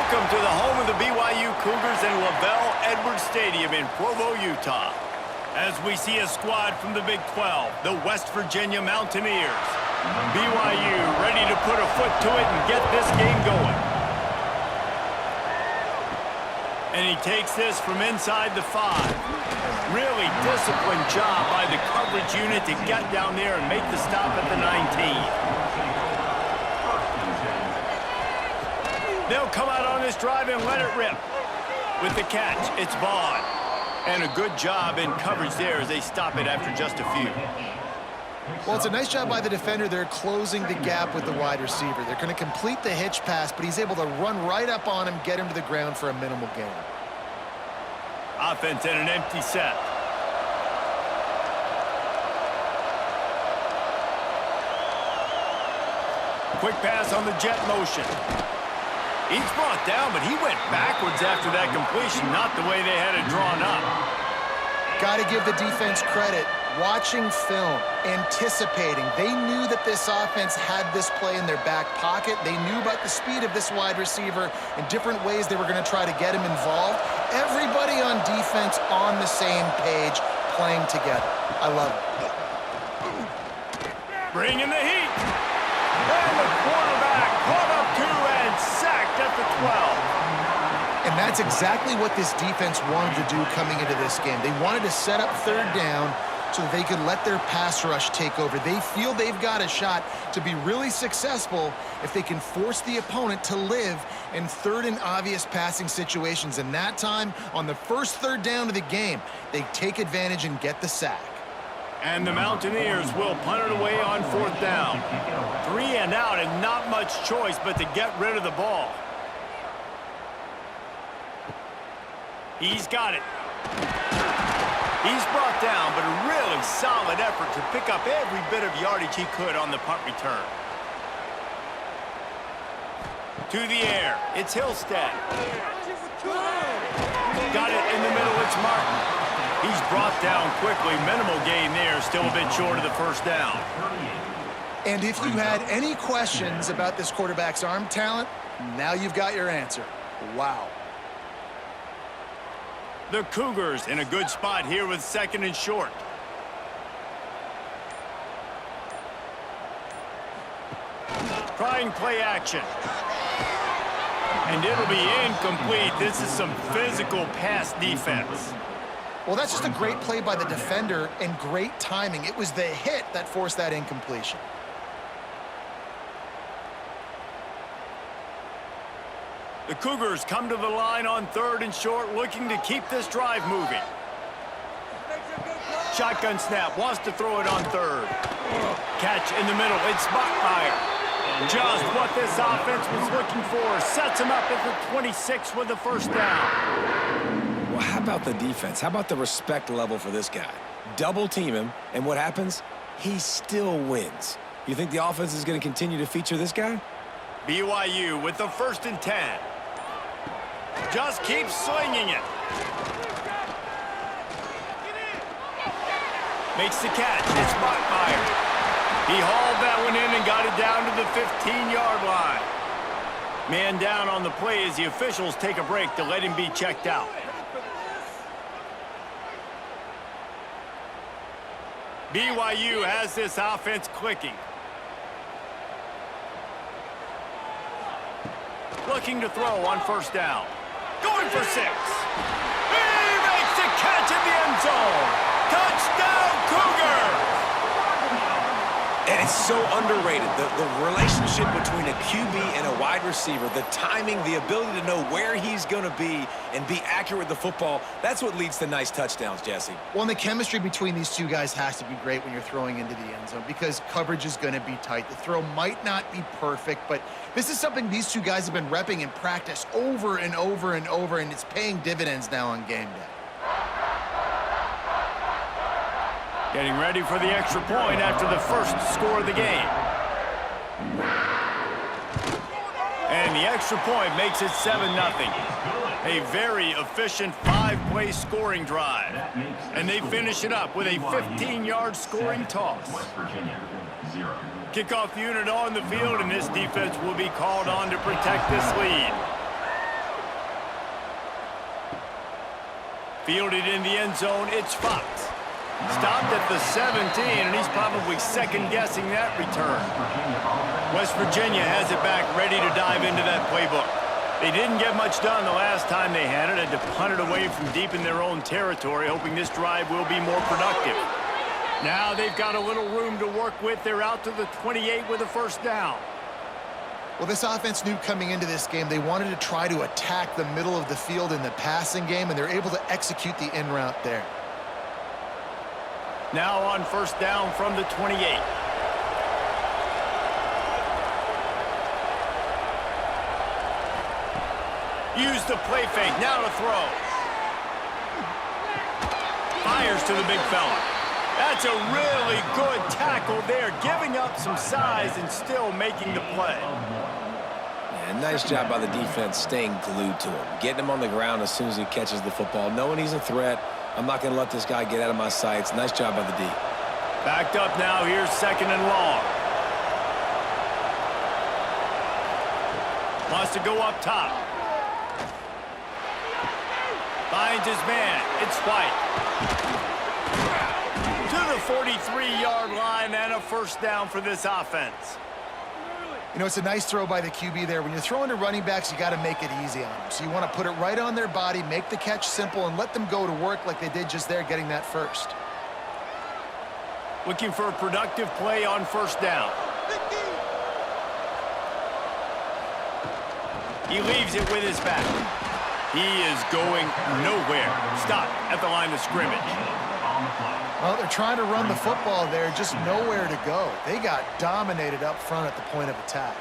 Welcome to the home of the BYU Cougars in Lavelle Edwards Stadium in Provo, Utah. As we see a squad from the Big 12, the West Virginia Mountaineers. BYU ready to put a foot to it and get this game going. And he takes this from inside the 5. Really disciplined job by the coverage unit to get down there and make the stop at the 19. They'll come out on this drive and let it rip. With the catch, it's Vaughn. And a good job in coverage there as they stop it after just a few. Well, it's a nice job by the defender. They're closing the gap with the wide receiver. They're going to complete the hitch pass, but he's able to run right up on him, get him to the ground for a minimal gain. Offense in an empty set. Quick pass on the jet motion. He's brought down, but he went backwards after that completion, not the way they had it drawn up. Got to give the defense credit. Watching film, anticipating. They knew that this offense had this play in their back pocket. They knew about the speed of this wide receiver and different ways they were going to try to get him involved. Everybody on defense on the same page, playing together. I love it. Bring in the heat. And the quarterback caught up to and sacked at the 12. And that's exactly what this defense wanted to do coming into this game. They wanted to set up third down so that they could let their pass rush take over. They feel they've got a shot to be really successful if they can force the opponent to live in third and obvious passing situations. And that time, on the first third down of the game, they take advantage and get the sack. And the Mountaineers will punt it away on fourth down. 3 and out and not much choice but to get rid of the ball. He's got it. He's brought down, but a really solid effort to pick up every bit of yardage he could on the punt return. To the air, it's Hillstead. Got it in the middle, it's Martin. He's brought down quickly. Minimal gain there, still a bit short of the first down. And if you had any questions about this quarterback's arm talent, now you've got your answer. Wow. The Cougars in a good spot here with second and short. Trying play action. And it'll be incomplete. This is some physical pass defense. Well, that's just a great play by the defender and great timing. It was the hit that forced that incompletion. The Cougars come to the line on third and short, looking to keep this drive moving. Shotgun snap, wants to throw it on third. Catch in the middle, it's Bachmeier. Just what this offense was looking for. Sets him up at the 26 with the first down. Well, how about the defense? How about the respect level for this guy? Double team him, and what happens? He still wins. You think the offense is going to continue to feature this guy? BYU with the 1st and 10. Just keeps swinging it. Makes the catch. It's Bachmeier. He hauled that one in and got it down to the 15-yard line. Man down on the play as the officials take a break to let him be checked out. BYU has this offense clicking. Looking to throw on first down. Going for 6. He makes the catch in the end zone. Touchdown, Cougars! And it's so underrated, the relationship between a QB and a wide receiver, the timing, the ability to know where he's going to be and be accurate with the football, that's what leads to nice touchdowns, Jesse. Well, and the chemistry between these two guys has to be great when you're throwing into the end zone because coverage is going to be tight. The throw might not be perfect, but this is something these two guys have been repping in practice over and over and over, and it's paying dividends now on game day. Getting ready for the extra point after the first score of the game. And the extra point makes it 7-0. A very efficient 5-play scoring drive. And they finish it up with a 15-yard scoring toss. Kickoff unit on the field, and this defense will be called on to protect this lead. Fielded in the end zone, it's Fox. Stopped at the 17, and he's probably second-guessing that return. West Virginia has it back, ready to dive into that playbook. They didn't get much done the last time they had it, had to punt it away from deep in their own territory, hoping this drive will be more productive. Now they've got a little room to work with. They're out to the 28 with a first down. Well, this offense knew coming into this game they wanted to try to attack the middle of the field in the passing game, and they're able to execute the in route there. Now on first down from the 28. Use the play fake. Now to throw. Fires to the big fella. That's a really good tackle there, giving up some size and still making the play. Yeah, nice job by the defense staying glued to him, getting him on the ground as soon as he catches the football, knowing he's a threat. I'm not going to let this guy get out of my sights. Nice job by the D. Backed up now. Here's second and long. Wants to go up top. Finds his man. It's White. To the 43-yard line and a first down for this offense. You know, it's a nice throw by the QB there. When you're throwing to running backs, you got to make it easy on them. So you want to put it right on their body, make the catch simple, and let them go to work like they did just there, getting that first. Looking for a productive play on first down. He leaves it with his back. He is going nowhere. Stop at the line of scrimmage. Well, they're trying to run the football there, just nowhere to go. They got dominated up front at the point of attack.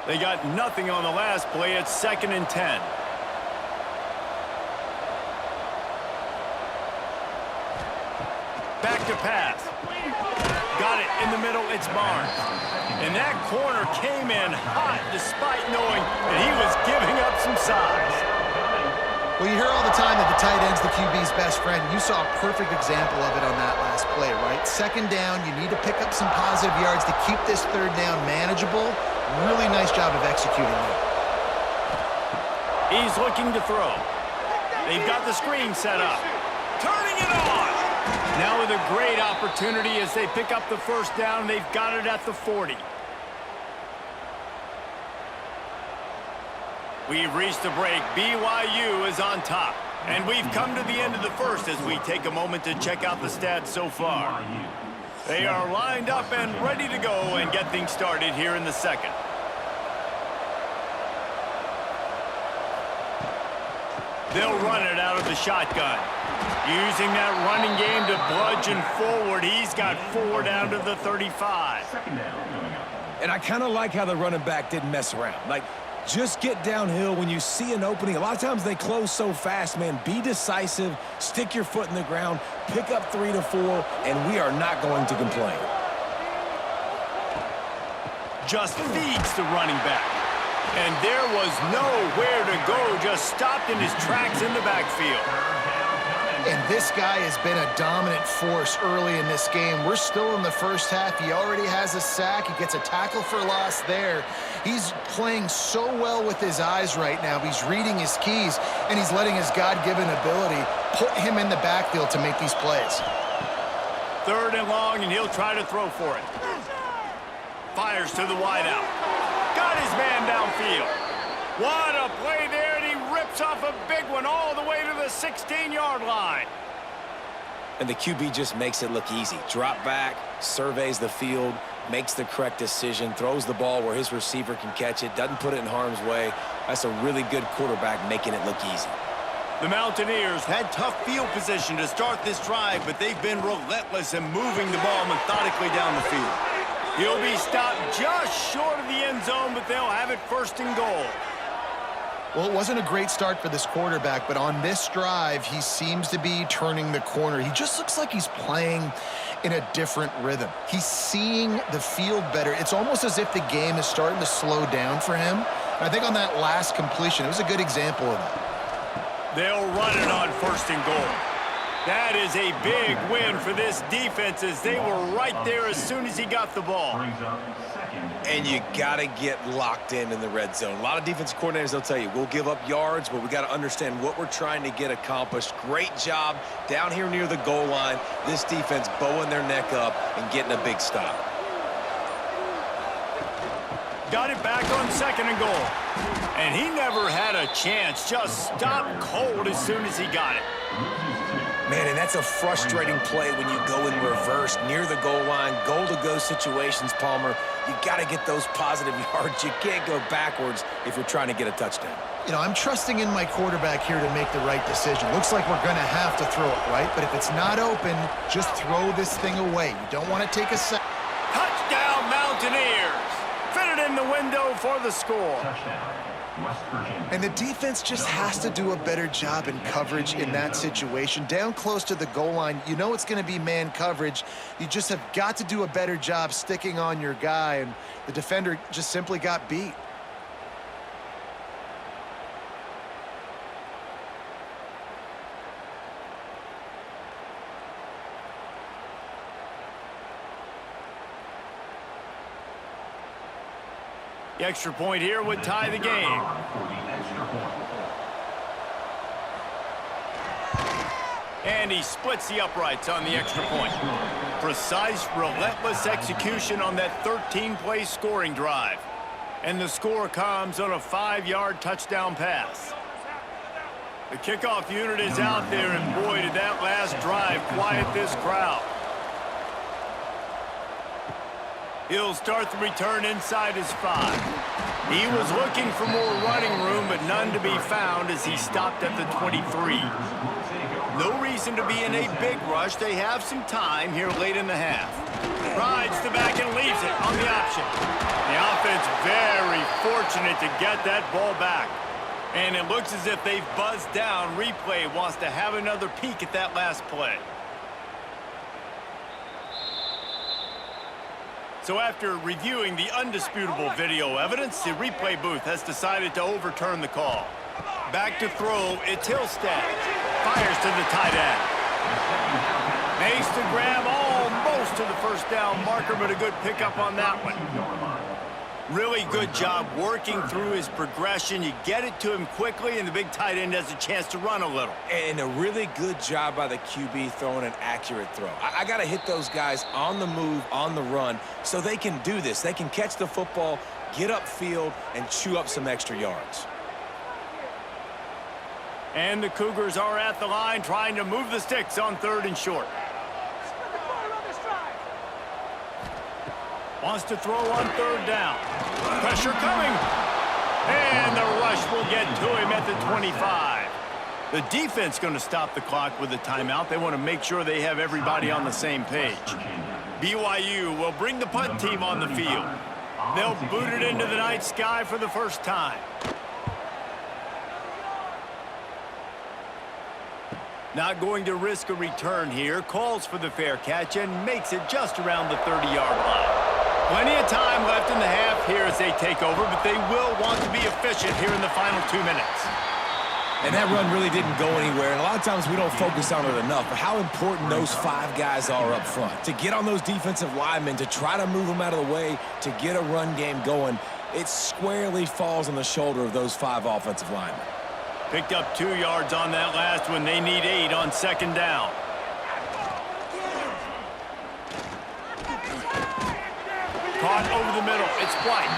They got nothing on the last play. It's 2nd and 10. Back to pass. Got it in the middle. It's Barnes. And that corner came in hot despite knowing that he was giving up some size. Well, you hear all the time that the tight end's the QB's best friend. You saw a perfect example of it on that last play, right? Second down, you need to pick up some positive yards to keep this third down manageable. Really nice job of executing that. He's looking to throw. They've got the screen set up. Turning it on. Now with a great opportunity as they pick up the first down. They've got it at the 40. We've reached the break. BYU is on top. And we've come to the end of the first as we take a moment to check out the stats so far. They are lined up and ready to go and get things started here in the second. They'll run it out of the shotgun. Using that running game to bludgeon forward. He's got 4 down to the 35. And I kind of like how the running back didn't mess around. Like, just get downhill when you see an opening. A lot of times they close so fast, man. Be decisive, stick your foot in the ground, pick up 3 to 4, and we are not going to complain. Just feeds the running back. And there was nowhere to go, just stopped in his tracks in the backfield. And this guy has been a dominant force early in this game. We're still in the first half. He already has a sack. He gets a tackle for loss there. He's playing so well with his eyes right now. He's reading his keys, and he's letting his God-given ability put him in the backfield to make these plays. 3rd and long, and he'll try to throw for it. Fires to the wideout. Got his man downfield. What a play there, and he rips off a big one all the way to the 16-yard line. And the QB just makes it look easy. Drop back, surveys the field, makes the correct decision, throws the ball where his receiver can catch it, doesn't put it in harm's way. That's a really good quarterback making it look easy. The Mountaineers had tough field position to start this drive, but they've been relentless in moving the ball methodically down the field. He'll be stopped just short of the end zone, but they'll have it 1st and goal. Well, it wasn't a great start for this quarterback, but on this drive, he seems to be turning the corner. He just looks like he's playing in a different rhythm. He's seeing the field better. It's almost as if the game is starting to slow down for him. And I think on that last completion, it was a good example of that. They'll run it on 1st and goal. That is a big win for this defense as they were right there as soon as he got the ball. And you got to get locked in the red zone. A lot of defensive coordinators, they'll tell you, we'll give up yards, but we got to understand what we're trying to get accomplished. Great job down here near the goal line. This defense bowing their neck up and getting a big stop. Got it back on 2nd and goal. And he never had a chance. Just stopped cold as soon as he got it. Man, and that's a frustrating play when you go in reverse near the goal line, goal-to-go situations, Palmer. You got to get those positive yards. You can't go backwards if you're trying to get a touchdown. You know, I'm trusting in my quarterback here to make the right decision. Looks like we're going to have to throw it, right? But if it's not open, just throw this thing away. You don't want to take a sack. Touchdown, Mountaineers! Fit it in the window for the score. And the defense just has to do a better job in coverage in that situation. Down close to the goal line, you know it's going to be man coverage. You just have got to do a better job sticking on your guy, and the defender just simply got beat. The extra point here would tie the game. And he splits the uprights on the extra point. Precise, relentless execution on that 13-play scoring drive. And the score comes on a 5-yard touchdown pass. The kickoff unit is out there, and boy, did that last drive quiet this crowd. He'll start the return inside his 5. He was looking for more running room, but none to be found as he stopped at the 23. No reason to be in a big rush. They have some time here late in the half. Rides the back and leaves it on the option. The offense very fortunate to get that ball back. And it looks as if they've buzzed down. Replay wants to have another peek at that last play. So after reviewing the undisputable video evidence, the replay booth has decided to overturn the call. Back to throw, it's Hillstead. Fires to the tight end. Makes the grab almost to the first down marker, but a good pickup on that one. Really good job working through his progression. You get it to him quickly, and the big tight end has a chance to run a little. And a really good job by the QB throwing an accurate throw. I got to hit those guys on the move, on the run, so they can do this. They can catch the football, get upfield, and chew up some extra yards. And the Cougars are at the line trying to move the sticks on 3rd and short. Wants to throw on 3rd down. Pressure coming. And the rush will get to him at the 25. The defense going to stop the clock with a timeout. They want to make sure they have everybody on the same page. BYU will bring the punt team on the field. They'll boot it into the night sky for the first time. Not going to risk a return here. Calls for the fair catch and makes it just around the 30-yard line. Plenty of time left in the half here as they take over, but they will want to be efficient here in the final 2 minutes. And that run really didn't go anywhere, and a lot of times we don't focus on it enough, but how important those 5 guys are up front. To get on those defensive linemen, to try to move them out of the way, to get a run game going, it squarely falls on the shoulder of those 5 offensive linemen. Picked up 2 yards on that last one. They need 8 on 2nd down. Caught over the middle. It's White.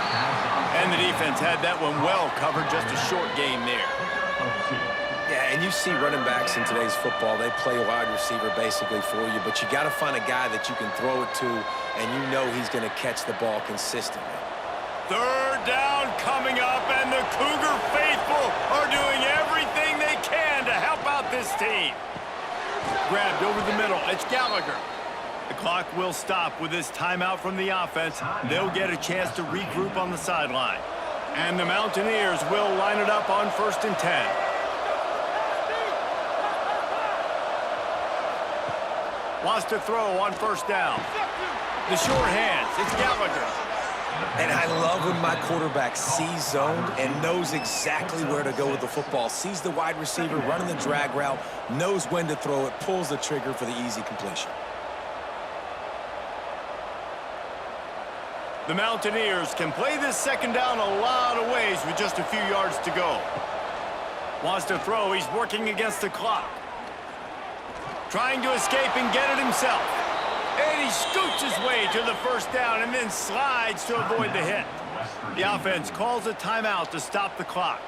And the defense had that one well covered. Just a short game there. Yeah, and you see running backs in today's football, they play wide receiver basically for you, but you got to find a guy that you can throw it to, and you know he's going to catch the ball consistently. 3rd down coming up, and the Cougar faithful are doing everything they can to help out this team. Grabbed over the middle. It's Gallagher. The clock will stop with this timeout from the offense. They'll get a chance to regroup on the sideline. And the Mountaineers will line it up on 1st and 10. Wants to throw on 1st down. The short hands. It's Gallagher. And I love when my quarterback sees zone and knows exactly where to go with the football. Sees the wide receiver running the drag route, knows when to throw it, pulls the trigger for the easy completion. The Mountaineers can play this second down a lot of ways with just a few yards to go. Wants to throw. He's working against the clock. Trying to escape and get it himself. And he scoots his way to the first down and then slides to avoid the hit. The offense calls a timeout to stop the clock.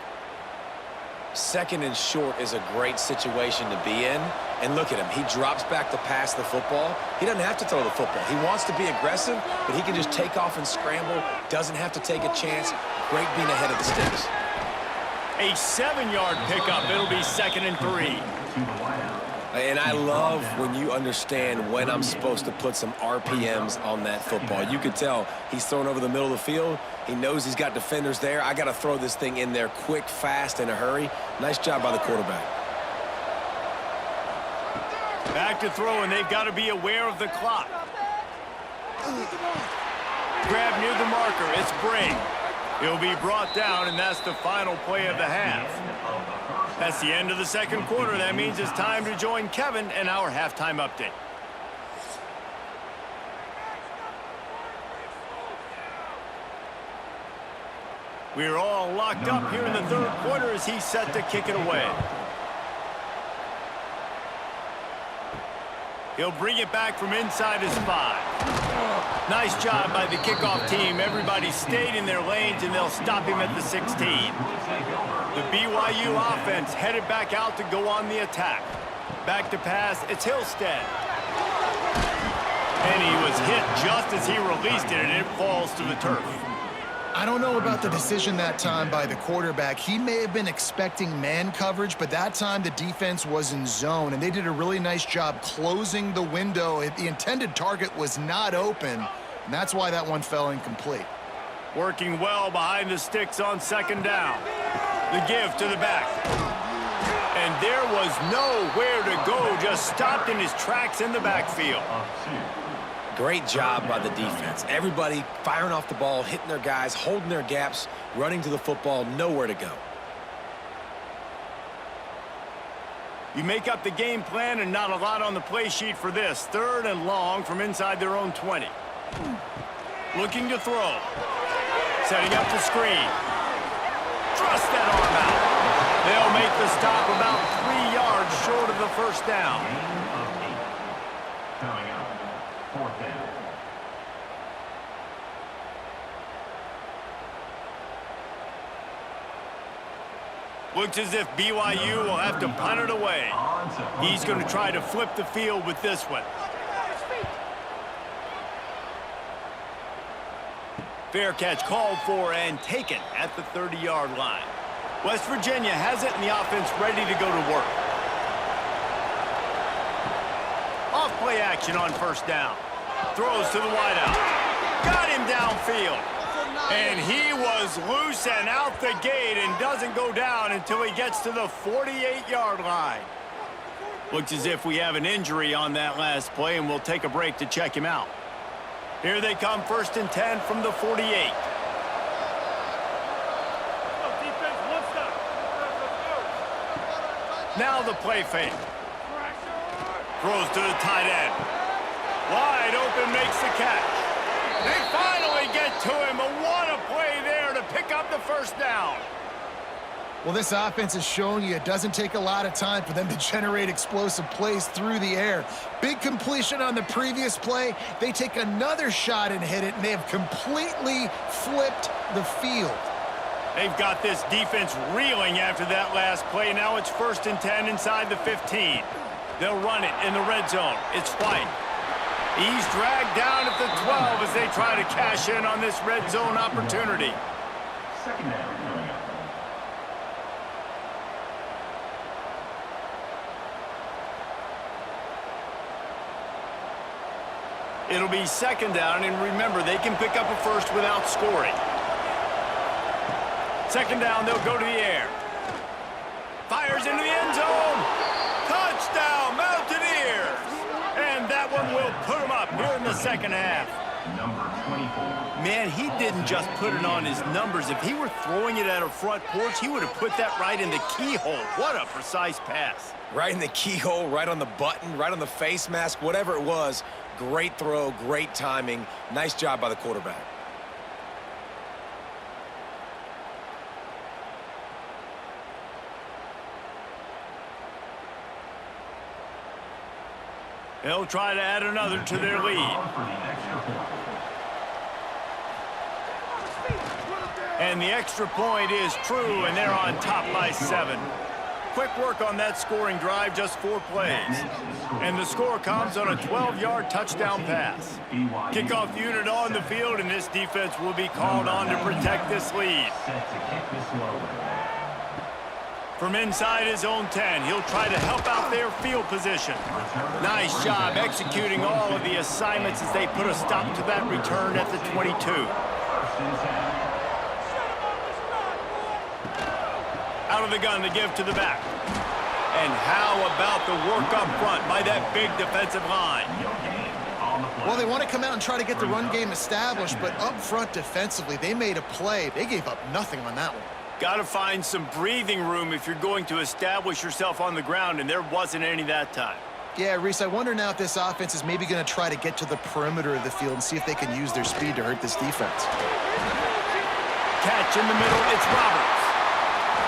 Second and short is a great situation to be in. And look at him. He drops back to pass the football. He doesn't have to throw the football. He wants to be aggressive, but he can just take off and scramble. Doesn't have to take a chance. Great being ahead of the sticks. A 7-yard pickup. It'll be 2nd and 3. And I love when you understand when I'm supposed to put some RPMs on that football. You can tell he's thrown over the middle of the field. He knows he's got defenders there. I got to throw this thing in there quick, fast, in a hurry. Nice job by the quarterback. Back to throw, and they've got to be aware of the clock. Grab near the marker. It's Bring. He'll be brought down, and that's the final play of the half. That's the end of the second quarter. That means it's time to join Kevin and our halftime update. We're all locked up here in the third quarter as he's set to kick it away. He'll bring it back from inside his 5. Nice job by the kickoff team. Everybody stayed in their lanes, and they'll stop him at the 16. The BYU offense headed back out to go on the attack. Back to pass, it's Hillstead. And he was hit just as he released it, and it falls to the turf. I don't know about the decision that time by the quarterback. He may have been expecting man coverage, but that time the defense was in zone, and they did a really nice job closing the window. The intended target was not open, and that's why that one fell incomplete. Working well behind the sticks on second down. The give to the back. And there was nowhere to go, just stopped in his tracks in the backfield. Great job by the defense. Everybody firing off the ball, hitting their guys, holding their gaps, running to the football, nowhere to go. You make up the game plan and not a lot on the play sheet for this. 3rd and long from inside their own 20. Looking to throw. Setting up the screen. Thrust that arm out. They'll make the stop about 3 yards short of the first down. Coming up, 4th down. Looks as if BYU will have to punt it away. He's going to try to flip the field with this one. Fair catch called for and taken at the 30-yard line. West Virginia has it and the offense ready to go to work. Off play action on first down. Throws to the wideout. Got him downfield. And he was loose and out the gate and doesn't go down until he gets to the 48-yard line. Looks as if we have an injury on that last play, and we'll take a break to check him out. Here they come, 1st and 10 from the 48. Now the play fake. Throws to the tight end. Wide open, makes the catch. They finally get to him, but what a play there to pick up the first down. Well, this offense has shown you it doesn't take a lot of time for them to generate explosive plays through the air. Big completion on the previous play. They take another shot and hit it, and they have completely flipped the field. They've got this defense reeling after that last play. Now it's 1st and 10 inside the 15. They'll run it in the red zone. It's White. He's dragged down at the 12 as they try to cash in on this red zone opportunity. 2nd down coming up. It'll be 2nd down, and remember, they can pick up a first without scoring. 2nd down, they'll go to the air. Fires into the end zone. Touchdown, Mountaineers! And that one will put them up here in the second half. Number 24. Man, he didn't just put it on his numbers. If he were throwing it at a front porch, he would have put that right in the keyhole. What a precise pass. Right in the keyhole, right on the button, right on the face mask, whatever it was. Great throw, great timing. Nice job by the quarterback. They'll try to add another to their lead. For the extra point. And the extra point is true, and they're on top by 7. Quick work on that scoring drive, just 4 plays. And the score comes on a 12-yard touchdown pass. Kickoff unit on the field, and this defense will be called on to protect this lead. Set to kick this one. From inside his own 10, he'll try to help out their field position. Nice job executing all of the assignments as they put a stop to that return at the 22. First and 10. Out of the gun to give to the back. And how about the work up front by that big defensive line? Well, they want to come out and try to get the run game established, but up front defensively, they made a play. They gave up nothing on that one. Got to find some breathing room if you're going to establish yourself on the ground, and there wasn't any that time. Yeah, Reese, I wonder now if this offense is maybe going to try to get to the perimeter of the field and see if they can use their speed to hurt this defense. Catch in the middle, it's Roberts.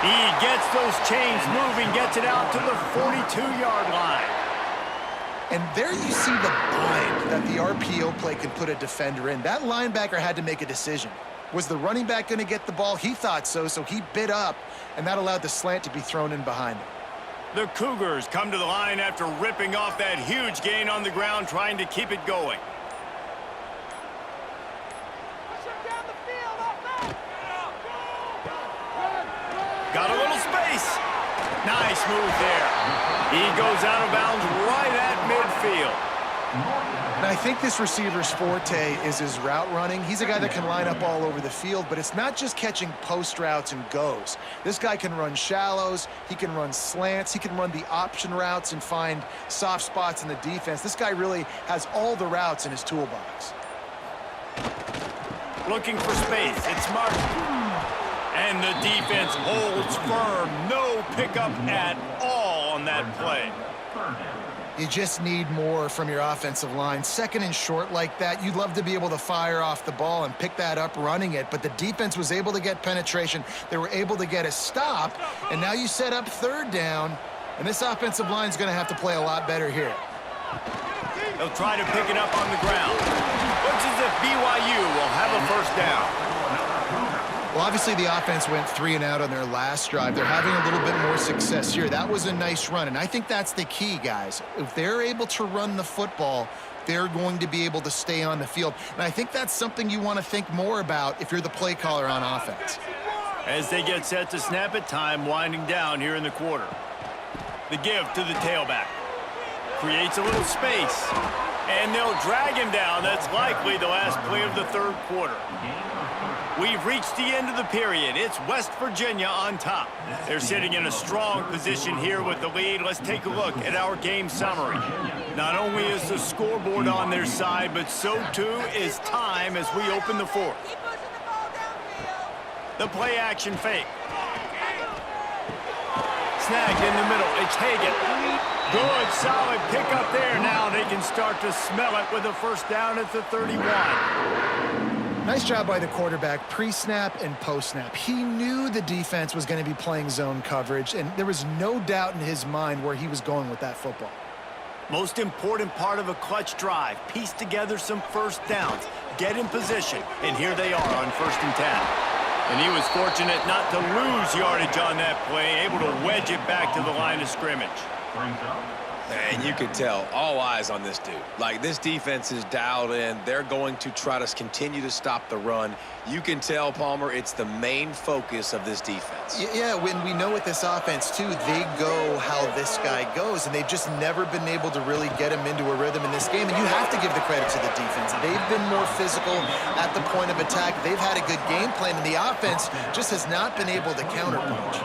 He gets those chains moving, gets it out to the 42-yard line. And there you see the bind that the RPO play can put a defender in. That linebacker had to make a decision. Was the running back going to get the ball? He thought so, so he bit up, and that allowed the slant to be thrown in behind him. The Cougars come to the line after ripping off that huge gain on the ground, trying to keep it going. Got a little space. Nice move there. He goes out of bounds right at midfield. And I think this receiver's forte is his route running. He's a guy that can line up all over the field, but it's not just catching post routes and goes. This guy can run shallows, he can run slants, he can run the option routes and find soft spots in the defense. This guy really has all the routes in his toolbox. Looking for space, it's Martin. And the defense holds firm. No pickup at all on that play. You just need more from your offensive line. Second and short like that, you'd love to be able to fire off the ball and pick that up running it, but the defense was able to get penetration. They were able to get a stop, and now you set up third down, and this offensive line is going to have to play a lot better here. They'll try to pick it up on the ground. Looks as if BYU will have a first down. Well, obviously the offense went 3 and out on their last drive. They're having a little bit more success here. That was a nice run, and I think that's the key, guys. If they're able to run the football, they're going to be able to stay on the field. And I think that's something you want to think more about if you're the play caller on offense. As they get set to snap it, time winding down here in the quarter. The give to the tailback. Creates a little space. And they'll drag him down. That's likely the last play of the third quarter. We've reached the end of the period. It's West Virginia on top. They're sitting in a strong position here with the lead. Let's take a look at our game summary. Not only is the scoreboard on their side, but so too is time as we open the fourth. The play action fake. Snagged in the middle. It's Hagan. Good, solid pickup there. Now they can start to smell it with a first down at the 31. Nice job by the quarterback, pre-snap and post-snap. He knew the defense was going to be playing zone coverage, and there was no doubt in his mind where he was going with that football. Most important part of a clutch drive, piece together some first downs, get in position, and here they are on 1st and 10. And he was fortunate not to lose yardage on that play, able to wedge it back to the line of scrimmage. And you could tell, all eyes on this dude. Like, this defense is dialed in. They're going to try to continue to stop the run. You can tell, Palmer, it's the main focus of this defense. Yeah, when we know with this offense, too, they go how this guy goes, and they've just never been able to really get him into a rhythm in this game, and you have to give the credit to the defense. They've been more physical at the point of attack. They've had a good game plan, and the offense just has not been able to counterpunch.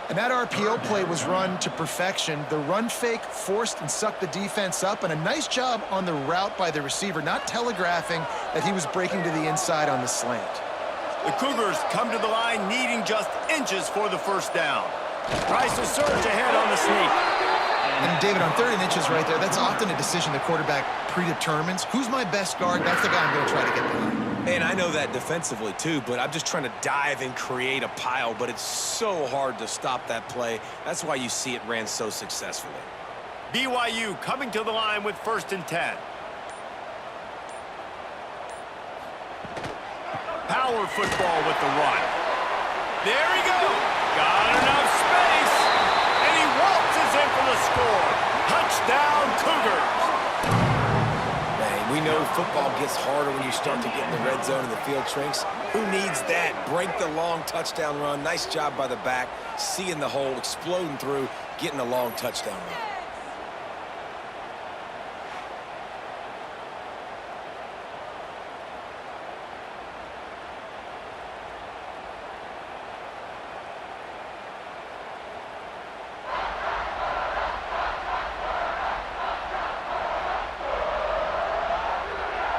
And that RPO play was run to perfection. The run fake forced and sucked the defense up, and a nice job on the route by the receiver, not telegraphing that he was breaking to the inside on the slant. The Cougars come to the line needing just inches for the first down. Tries to surge ahead on the sneak. And David, on 3rd and inches right there, that's often a decision the quarterback predetermines. Who's my best guard? That's the guy I'm going to try to get behind. And I know that defensively too, but I'm just trying to dive and create a pile, but it's so hard to stop that play. That's why you see it ran so successfully. BYU coming to the line with 1st and 10. Power football with the run. There he goes. Got enough space. And he waltzes in for the score. Touchdown, Cougars. Man, we know football gets harder when you start to get in the red zone and the field shrinks. Who needs that? Break the long touchdown run. Nice job by the back. Seeing the hole, exploding through, getting a long touchdown run.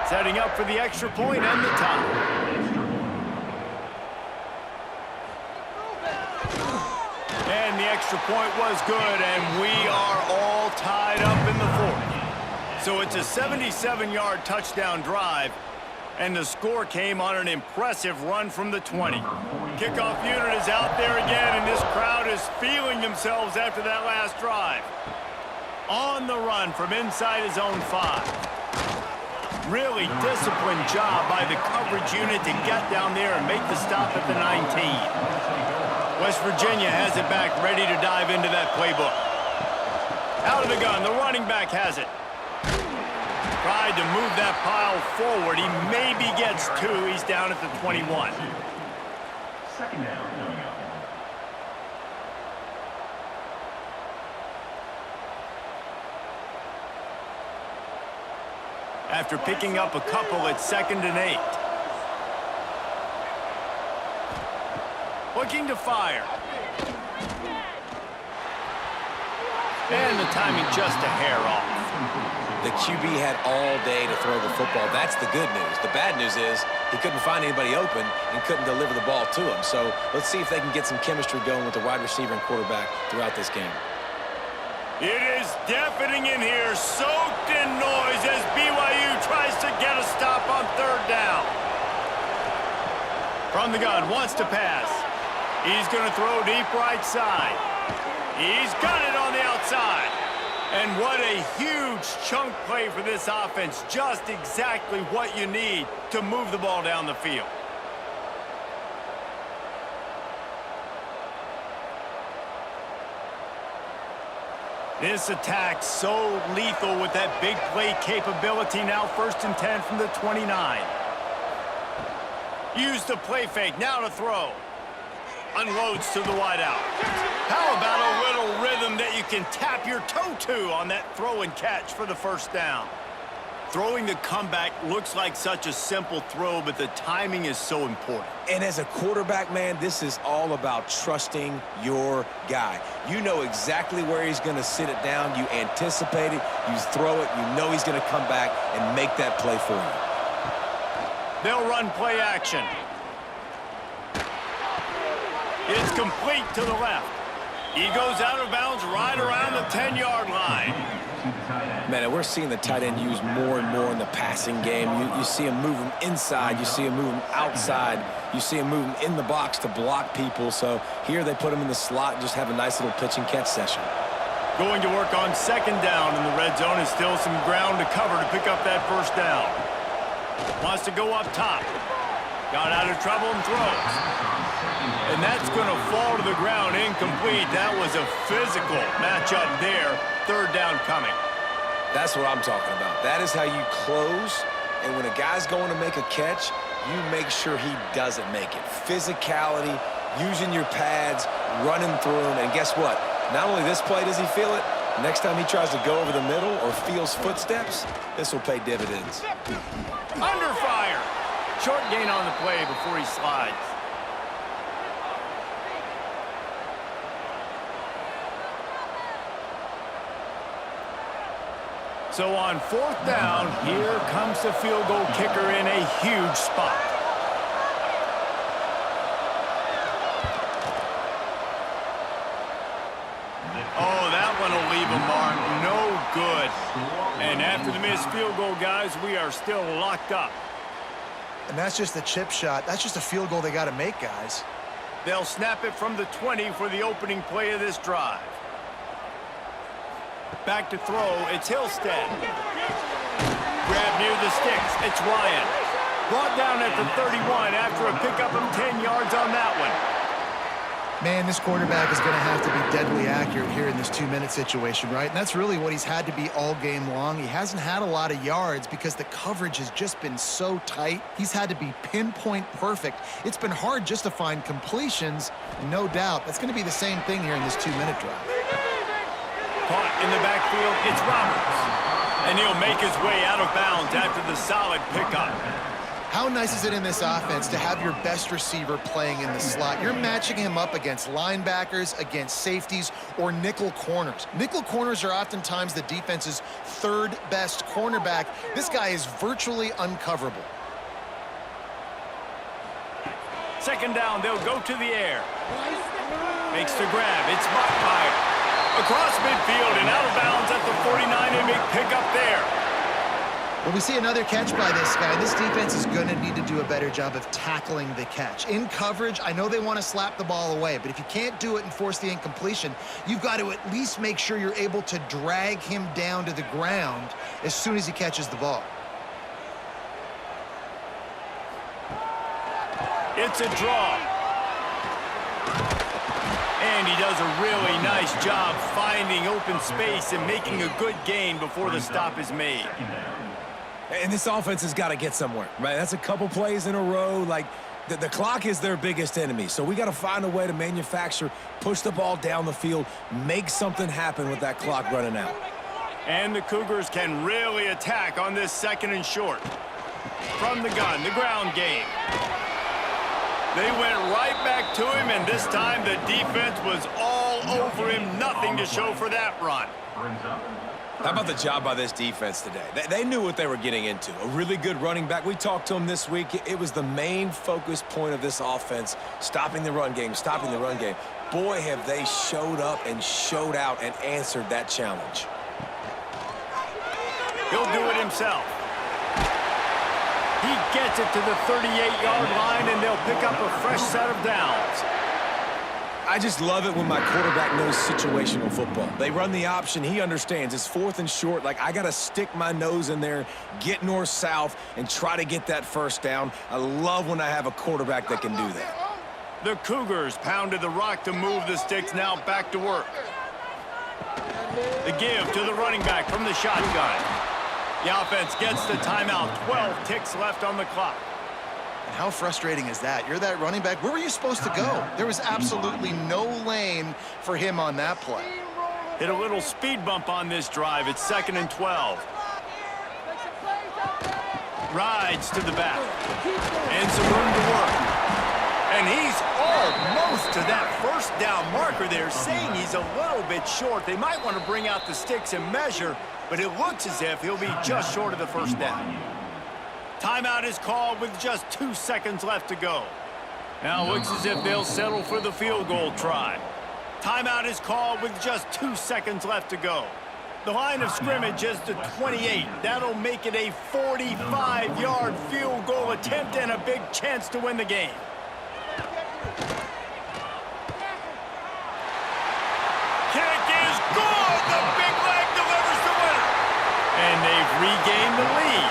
Setting up for the extra point and the tie. And the extra point was good, and we are all tied up in the 4th. So it's a 77-yard touchdown drive, and the score came on an impressive run from the 20. Kickoff unit is out there again, and this crowd is feeling themselves after that last drive. On the run from inside his own 5. Really disciplined job by the coverage unit to get down there and make the stop at the 19. West Virginia has it back, ready to dive into that playbook. Out of the gun, the running back has it. Tried to move that pile forward. He maybe gets 2. He's down at the 21. 2nd down. After picking up a couple at 2nd and 8. Looking to fire. And the timing just a hair off. The QB had all day to throw the football. That's the good news. The bad news is he couldn't find anybody open and couldn't deliver the ball to him. So let's see if they can get some chemistry going with the wide receiver and quarterback throughout this game. It is deafening in here, soaked in noise as BYU tries to get a stop on 3rd down. From the gun, wants to pass. He's going to throw deep right side. He's got it on the outside. And what a huge chunk play for this offense. Just exactly what you need to move the ball down the field. This attack so lethal with that big play capability. Now 1st and 10 from the 29. Use the play fake. Now to throw. Unloads to the wideout. How about a little rhythm that you can tap your toe to on that throw and catch for the 1st down? Throwing the comeback looks like such a simple throw, but the timing is so important. And as a quarterback, man, this is all about trusting your guy. You know exactly where he's going to sit it down. You anticipate it. You throw it. You know he's going to come back and make that play for you. They'll run play action. It's complete to the left. He goes out of bounds right around the 10-yard line. Man, we're seeing the tight end used more and more in the passing game. You see him move him inside. You see him move him outside. You see him move him in the box to block people. So here they put him in the slot and just have a nice little pitch and catch session. Going to work on 2nd down in the red zone, and still some ground to cover to pick up that 1st down. Wants to go up top. Got out of trouble and throws. And that's going to fall to the ground incomplete. That was a physical matchup there. 3rd down coming. That's what I'm talking about. That is how you close. And when a guy's going to make a catch, you make sure he doesn't make it. Physicality, using your pads, running through him. And guess what? Not only this play does he feel it, next time he tries to go over the middle or feels footsteps, this will pay dividends. Under fire. Short gain on the play before he slides. So on 4th down, here comes the field goal kicker in a huge spot. Oh, that one will leave a mark. No good. And after the missed field goal, guys, we are still locked up. And that's just a chip shot. That's just a field goal they got to make, guys. They'll snap it from the 20 for the opening play of this drive. Back to throw, it's Hillstead. Grab near the sticks, it's Ryan. Brought down at the 31 after a pickup of 10 yards on that one. Man, this quarterback is going to have to be deadly accurate here in this 2-minute situation, right? And that's really what he's had to be all game long. He hasn't had a lot of yards because the coverage has just been so tight. He's had to be pinpoint perfect. It's been hard just to find completions, no doubt. That's going to be the same thing here in this 2-minute drive. Caught in the backfield, it's Roberts. And he'll make his way out of bounds after the solid pickup. How nice is it in this offense to have your best receiver playing in the slot? You're matching him up against linebackers, against safeties, or nickel corners. Nickel corners are oftentimes the defense's third best cornerback. This guy is virtually uncoverable. 2nd down, they'll go to the air. Makes the grab, it's Bachmeier. Across midfield and out of bounds at the 49, and big pickup there. Well, we see another catch by this guy. This defense is going to need to do a better job of tackling the catch. In coverage, I know they want to slap the ball away, but if you can't do it and force the incompletion, you've got to at least make sure you're able to drag him down to the ground as soon as he catches the ball. It's a draw. And he does a really nice job finding open space and making a good gain before the stop is made. And this offense has got to get somewhere, right? That's a couple plays in a row. Like, the clock is their biggest enemy. So we got to find a way to manufacture, push the ball down the field, make something happen with that clock running out. And the Cougars can really attack on this 2nd and short. From the gun, the ground game. They went right back to him, and this time the defense was all over him. Nothing to show for that run. How about the job by this defense today? They knew what they were getting into. A really good running back. We talked to him this week. It was the main focus point of this offense, stopping the run game, stopping the run game. Boy, have they showed up and showed out and answered that challenge. He'll do it himself. He gets it to the 38-yard line, and they'll pick up a fresh set of downs. I just love it when my quarterback knows situational football. They run the option. He understands. It's 4th and short. Like, I got to stick my nose in there, get north-south, and try to get that 1st down. I love when I have a quarterback that can do that. The Cougars pounded the rock to move the sticks, now back to work. The give to the running back from the shotgun. The offense gets the timeout. 12 ticks left on the clock. And how frustrating is that? You're that running back. Where were you supposed to go? There was absolutely no lane for him on that play. Hit a little speed bump on this drive. It's 2nd and 12. Rides to the back. And some room to work. And he's almost to that 1st down marker there, saying he's a little bit short. They might want to bring out the sticks and measure, but it looks as if he'll be just short of the 1st down. Timeout is called with just 2 seconds left to go. Now looks as if they'll settle for the field goal try. Timeout is called with just 2 seconds left to go. The line of scrimmage is to 28. That'll make it a 45-yard field goal attempt and a big chance to win the game. Kick is good. The big leg delivers the winner. And they've regained the lead.